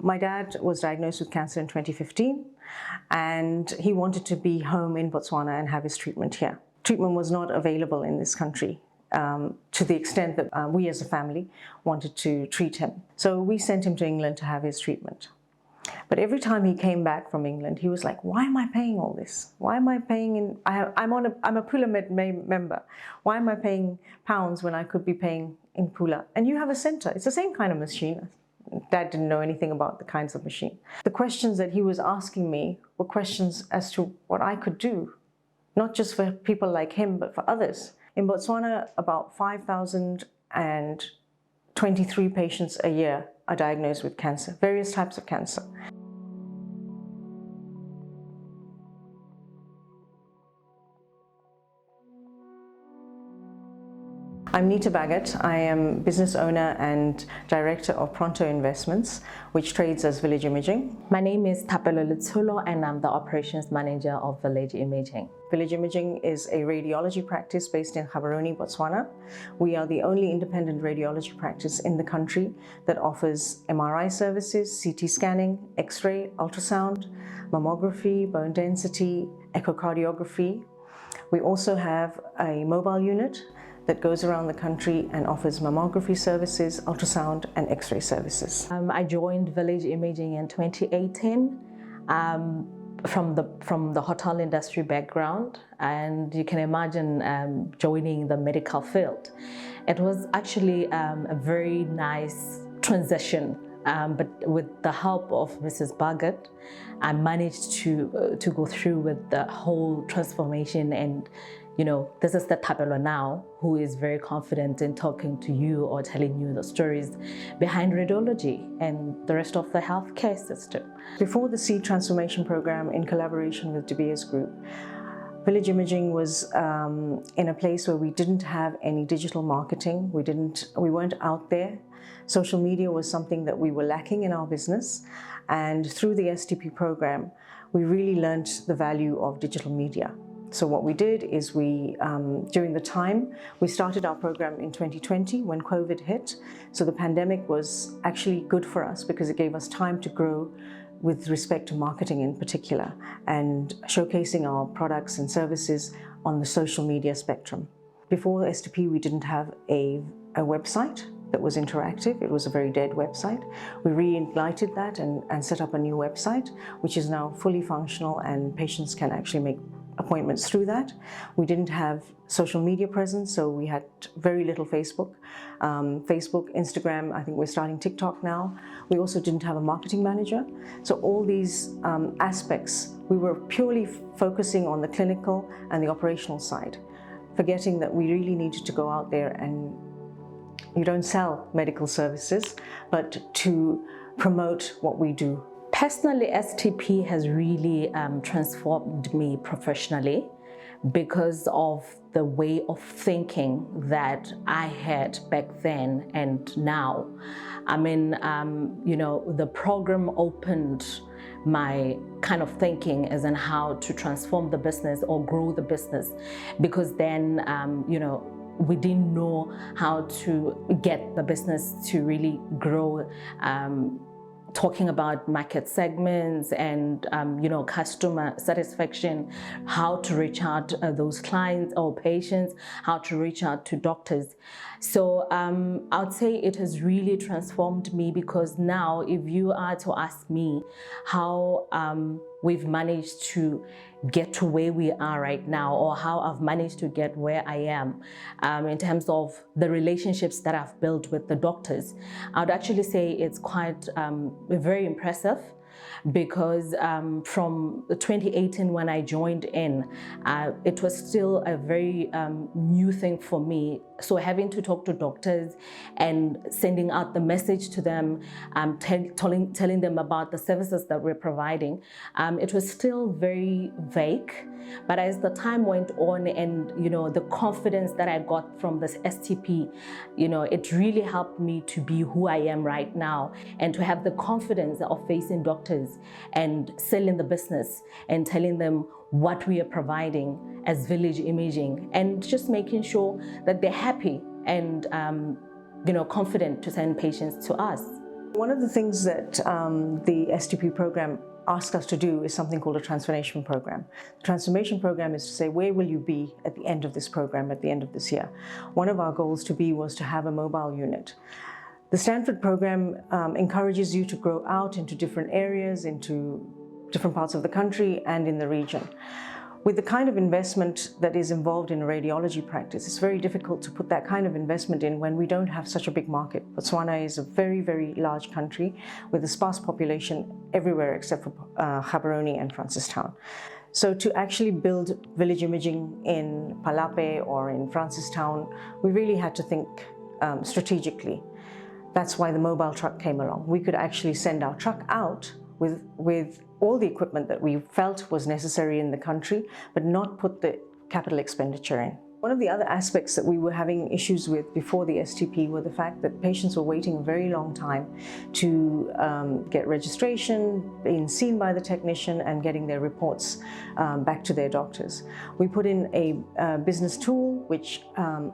My dad was diagnosed with cancer in 2015, and he wanted to be home in Botswana and have his treatment here. Treatment was not available in this country to the extent that we as a family wanted to treat him. So we sent him to England to have his treatment. But every time he came back from England, he was like, why am I paying all this? Why am I paying I'm a Pula member. Why am I paying pounds when I could be paying in Pula? And you have a center. It's the same kind of machine. Dad didn't know anything about the kinds of machine. The questions that he was asking me were questions as to what I could do, not just for people like him, but for others. In Botswana, about 5,023 patients a year are diagnosed with cancer, various types of cancer. I'm Nita Bhagat. I am business owner and director of Pronto Investments, which trades as Village Imaging. My name is Thapelo Letsulo, and I'm the operations manager of Village Imaging. Village Imaging is a radiology practice based in Gaborone, Botswana. We are the only independent radiology practice in the country that offers MRI services, CT scanning, X-ray, ultrasound, mammography, bone density, echocardiography. We also have a mobile unit that goes around the country and offers mammography services, ultrasound, and X-ray services. I joined Village Imaging in 2018 from the hotel industry background, and you can imagine joining the medical field. It was actually a very nice transition, but with the help of Mrs. Bhagat, I managed to go through with the whole transformation. And this is the Thapelo now who is very confident in talking to you or telling you the stories behind radiology and the rest of the healthcare system. Before the Seed Transformation Program, in collaboration with De Beers Group, Village Imaging was in a place where we didn't have any digital marketing. We weren't out there. Social media was something that we were lacking in our business. And through the STP program, we really learned the value of digital media. So what we did is during the time, we started our program in 2020 when COVID hit. So the pandemic was actually good for us because it gave us time to grow with respect to marketing in particular and showcasing our products and services on the social media spectrum. Before STP, we didn't have a website that was interactive. It was a very dead website. We reignited that and set up a new website, which is now fully functional, and patients can actually make appointments through that. We didn't have social media presence, so we had very little Facebook, Instagram. I think we're starting TikTok now. We also didn't have a marketing manager. So all these aspects, we were purely focusing on the clinical and the operational side, forgetting that we really needed to go out there and you don't sell medical services, but to promote what we do. Personally, STP has really transformed me professionally because of the way of thinking that I had back then and now. I mean, the program opened my kind of thinking as in how to transform the business or grow the business, because then, we didn't know how to get the business to really grow, talking about market segments and customer satisfaction, how to reach out to those clients or patients, how to reach out to doctors. So I would say it has really transformed me, because now if you are to ask me how we've managed to get to where we are right now, or how I've managed to get where I am in terms of the relationships that I've built with the doctors, I would actually say it's quite very impressive. Because from 2018 when I joined in, it was still a very new thing for me. So having to talk to doctors and sending out the message to them, telling them about the services that we're providing, it was still very vague. But as the time went on and, the confidence that I got from this STP, it really helped me to be who I am right now and to have the confidence of facing doctors and selling the business and telling them what we are providing as Village Imaging, and just making sure that they're happy and confident to send patients to us. One of the things that the STP program asked us to do is something called a transformation program. The transformation program is to say, where will you be at the end of this program, at the end of this year? One of our goals was to have a mobile unit. The Stanford program encourages you to grow out into different areas, into different parts of the country and in the region. With the kind of investment that is involved in a radiology practice, it's very difficult to put that kind of investment in when we don't have such a big market. Botswana is a very, very large country with a sparse population everywhere except for Gaborone and Francistown. So to actually build village imaging in Palape or in Francistown, we really had to think strategically. That's why the mobile truck came along. We could actually send our truck out with all the equipment that we felt was necessary in the country, but not put the capital expenditure in. One of the other aspects that we were having issues with before the STP were the fact that patients were waiting a very long time to get registration, being seen by the technician and getting their reports back to their doctors. We put in a business tool which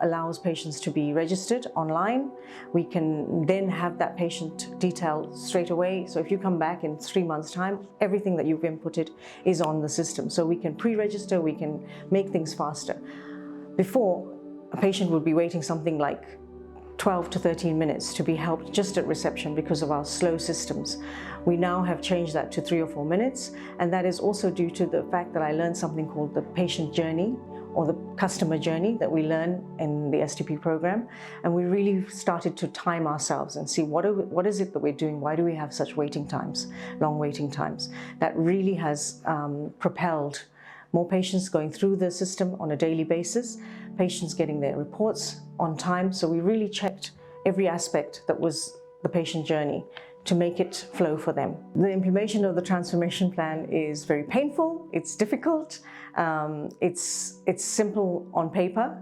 allows patients to be registered online. We can then have that patient detailed straight away. So if you come back in 3 months' time, everything that you've inputted is on the system. So we can pre-register, we can make things faster. Before, a patient would be waiting something like 12 to 13 minutes to be helped just at reception because of our slow systems. We now have changed that to 3 or 4 minutes, and that is also due to the fact that I learned something called the patient journey or the customer journey that we learn in the STP program. And we really started to time ourselves and see what is it that we're doing? Why do we have such waiting times, long waiting times? That really has propelled more patients going through the system on a daily basis, patients getting their reports on time. So we really checked every aspect that was the patient journey to make it flow for them. The implementation of the transformation plan is very painful, it's difficult, it's simple on paper,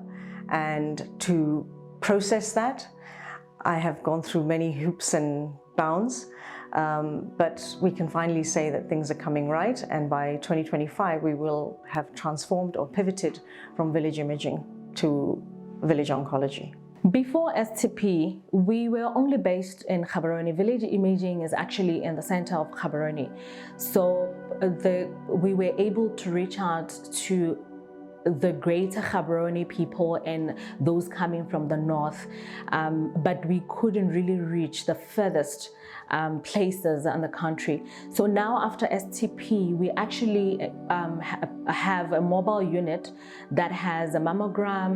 and to process that, I have gone through many hoops and bounds. But we can finally say that things are coming right, and by 2025 we will have transformed or pivoted from village imaging to village oncology. Before STP, we were only based in Gaborone. Village imaging is actually in the center of Gaborone. So we were able to reach out to the greater Gaborone people and those coming from the north, but we couldn't really reach the furthest places in the country. So now after STP, we actually have a mobile unit that has a mammogram,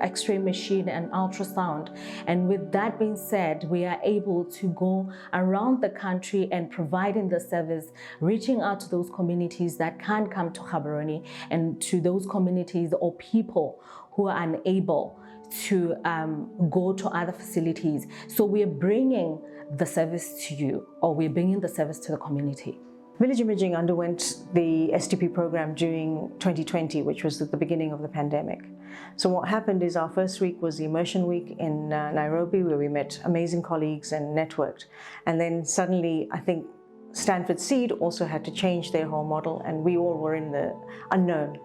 x-ray machine and ultrasound. And with that being said, we are able to go around the country and providing the service, reaching out to those communities that can't come to Gaborone and to those communities or people who are unable to go to other facilities. So we're bringing the service to you, or we're bringing the service to the community. Village imaging underwent the STP program during 2020, which was at the beginning of the pandemic. So what happened is our first week was the immersion week in Nairobi, where we met amazing colleagues and networked. And then suddenly, I think Stanford Seed also had to change their whole model, and we all were in the unknown.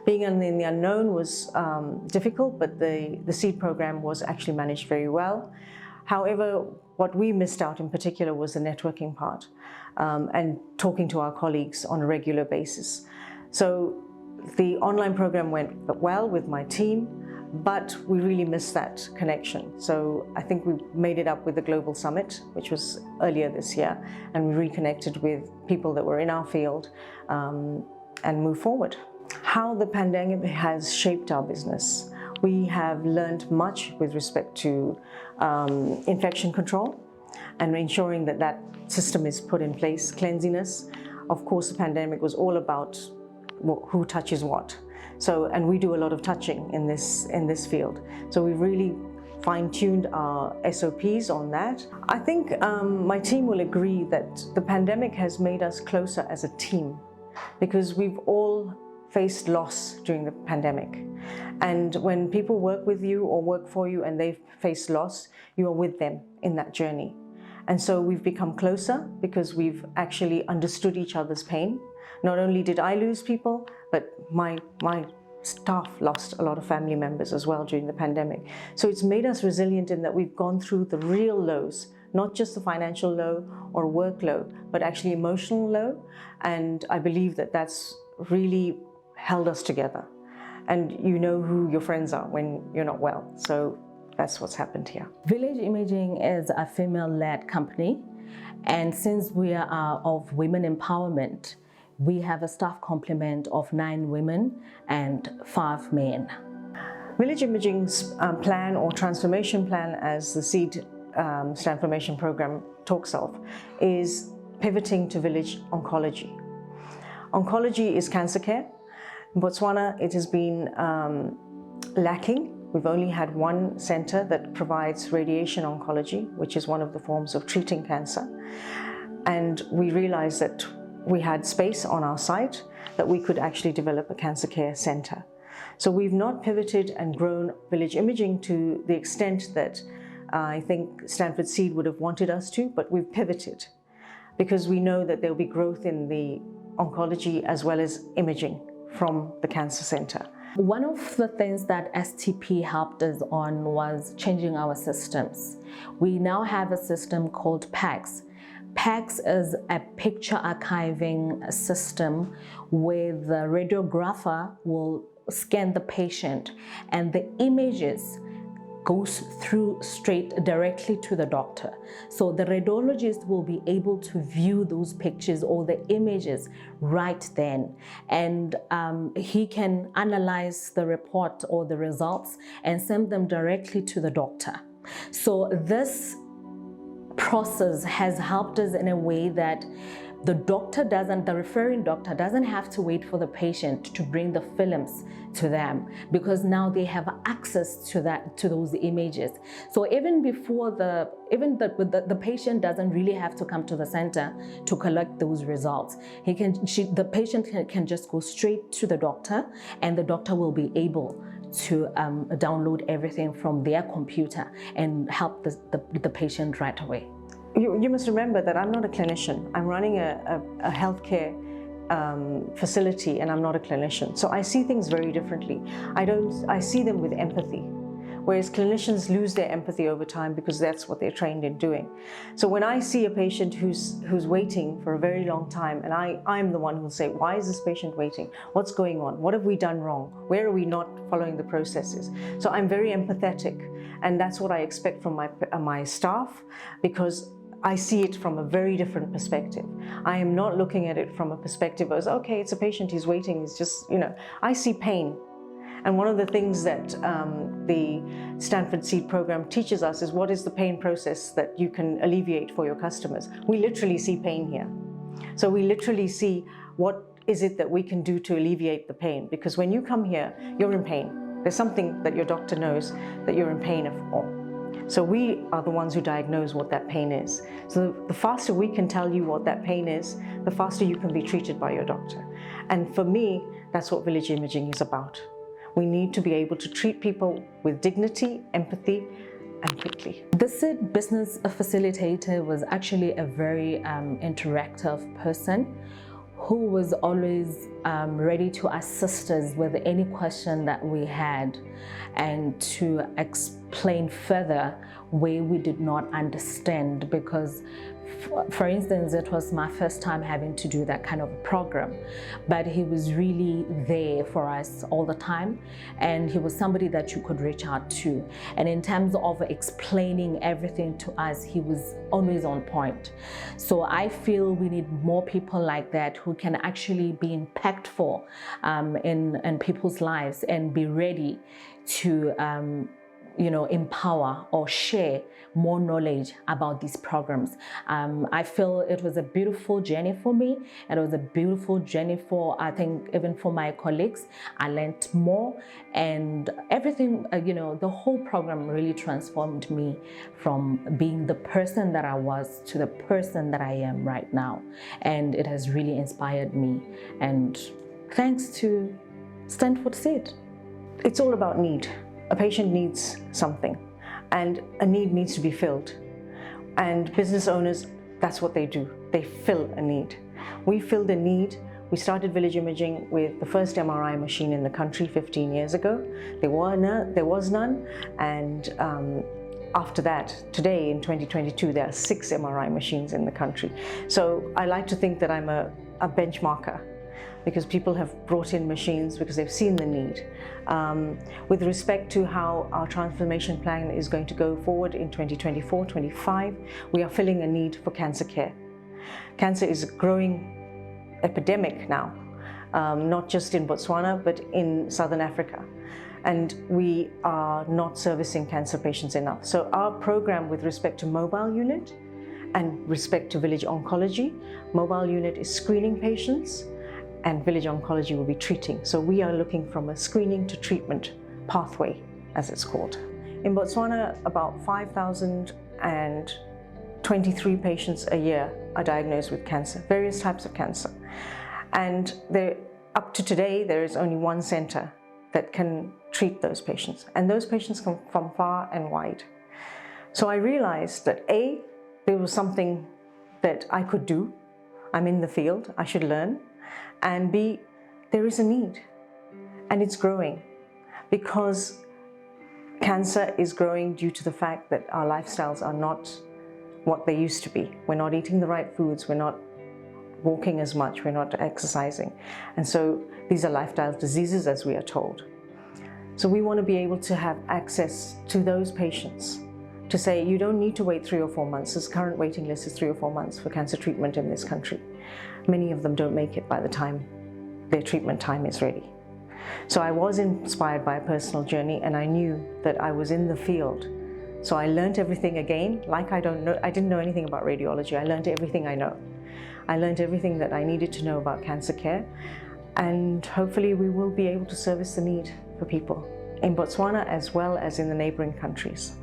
Being in the unknown was difficult, but the Seed program was actually managed very well. However, what we missed out in particular was the networking part and talking to our colleagues on a regular basis. So the online program went well with my team, but we really missed that connection. So I think we made it up with the Global Summit, which was earlier this year, and we reconnected with people that were in our field and moved forward. How the pandemic has shaped our business. We have learned much with respect to infection control and ensuring that that system is put in place, cleanliness. Of course, the pandemic was all about who touches what. So, and we do a lot of touching in this field. So we really fine-tuned our SOPs on that. I think my team will agree that the pandemic has made us closer as a team, because we've all faced loss during the pandemic. And when people work with you or work for you and they've faced loss, you are with them in that journey. And so we've become closer because we've actually understood each other's pain. Not only did I lose people, but my staff lost a lot of family members as well during the pandemic. So it's made us resilient in that we've gone through the real lows not just the financial low or work low, but actually emotional low. And I believe that that's really held us together. And you know who your friends are when you're not well. So that's what's happened here. Village Imaging is a female-led company. And since we are of women empowerment, we have a staff complement of 9 women and 5 men. Village Imaging's plan or transformation plan, as the Seed Transformation Program talks of, is pivoting to village oncology. Oncology is cancer care. In Botswana, it has been lacking. We've only had one center that provides radiation oncology, which is one of the forms of treating cancer. And we realized that we had space on our site that we could actually develop a cancer care center. So we've not pivoted and grown Village Imaging to the extent that I think Stanford Seed would have wanted us to, but we've pivoted because we know that there'll be growth in the oncology as well as imaging from the cancer center. One of the things that STP helped us on was changing our systems. We now have a system called PACS. PACS is a picture archiving system where the radiographer will scan the patient and the images goes through straight directly to the doctor. So the radiologist will be able to view those pictures or the images right then. And he can analyze the report or the results and send them directly to the doctor. So this process has helped us in a way that the referring doctor doesn't have to wait for the patient to bring the films to them, because now they have access to those images. So even before the patient doesn't really have to come to the center to collect those results. The patient can just go straight to the doctor, and the doctor will be able to download everything from their computer and help the patient right away. You must remember that I'm not a clinician. I'm running a healthcare facility, and I'm not a clinician. So I see things very differently. I see them with empathy, whereas clinicians lose their empathy over time because that's what they're trained in doing. So when I see a patient who's waiting for a very long time, and I'm the one who'll say, why is this patient waiting? What's going on? What have we done wrong? Where are we not following the processes? So I'm very empathetic, and that's what I expect from my staff, because I see it from a very different perspective. I am not looking at it from a perspective as, okay, it's a patient, he's waiting, he's just, I see pain. And one of the things that the Stanford Seed program teaches us is what is the pain process that you can alleviate for your customers. We literally see pain here. So we literally see what is it that we can do to alleviate the pain. Because when you come here, you're in pain. There's something that your doctor knows that you're in pain of. So we are the ones who diagnose what that pain is. So the faster we can tell you what that pain is, the faster you can be treated by your doctor. And for me, that's what Village Imaging is about. We need to be able to treat people with dignity, empathy, and quickly. The Seed Business Facilitator was actually a very interactive person who was always ready to assist us with any question that we had and to explain further where we did not understand, because for instance, it was my first time having to do that kind of a program, but he was really there for us all the time, and he was somebody that you could reach out to. And in terms of explaining everything to us, he was always on point. So I feel we need more people like that who can actually be impactful in people's lives and be ready to empower or share more knowledge about these programs. I feel it was a beautiful journey for me, and it was a beautiful journey for, I think, even for my colleagues. I learned more, and everything, the whole program really transformed me from being the person that I was to the person that I am right now. And it has really inspired me. And thanks to Stanford Seed. It's all about need. A patient needs something, and a need needs to be filled. And business owners, that's what they do. They fill a need. We filled a need. We started Village Imaging with the first MRI machine in the country 15 years ago. There was none, and after that, today in 2022, there are 6 MRI machines in the country. So I like to think that I'm a benchmarker, because people have brought in machines because they've seen the need. With respect to how our transformation plan is going to go forward in 2024-25, we are filling a need for cancer care. Cancer is a growing epidemic now, not just in Botswana, but in Southern Africa. And we are not servicing cancer patients enough. So our program with respect to mobile unit and respect to village oncology, mobile unit is screening patients, and village oncology will be treating. So we are looking from a screening to treatment pathway, as it's called. In Botswana, about 5,023 patients a year are diagnosed with cancer, various types of cancer. And up to today, there is only one center that can treat those patients. And those patients come from far and wide. So I realized that A, there was something that I could do. I'm in the field, I should learn. And B, there is a need, and it's growing, because cancer is growing due to the fact that our lifestyles are not what they used to be. We're not eating the right foods, we're not walking as much, we're not exercising. And so these are lifestyle diseases, as we are told. So we want to be able to have access to those patients, to say you don't need to wait 3 or 4 months. This current waiting list is 3 or 4 months for cancer treatment in this country. Many of them don't make it by the time their treatment time is ready. So I was inspired by a personal journey, and I knew that I was in the field. So I learned everything again, like I didn't know anything about radiology. I learned everything I know. I learned everything that I needed to know about cancer care, and hopefully we will be able to service the need for people in Botswana as well as in the neighboring countries.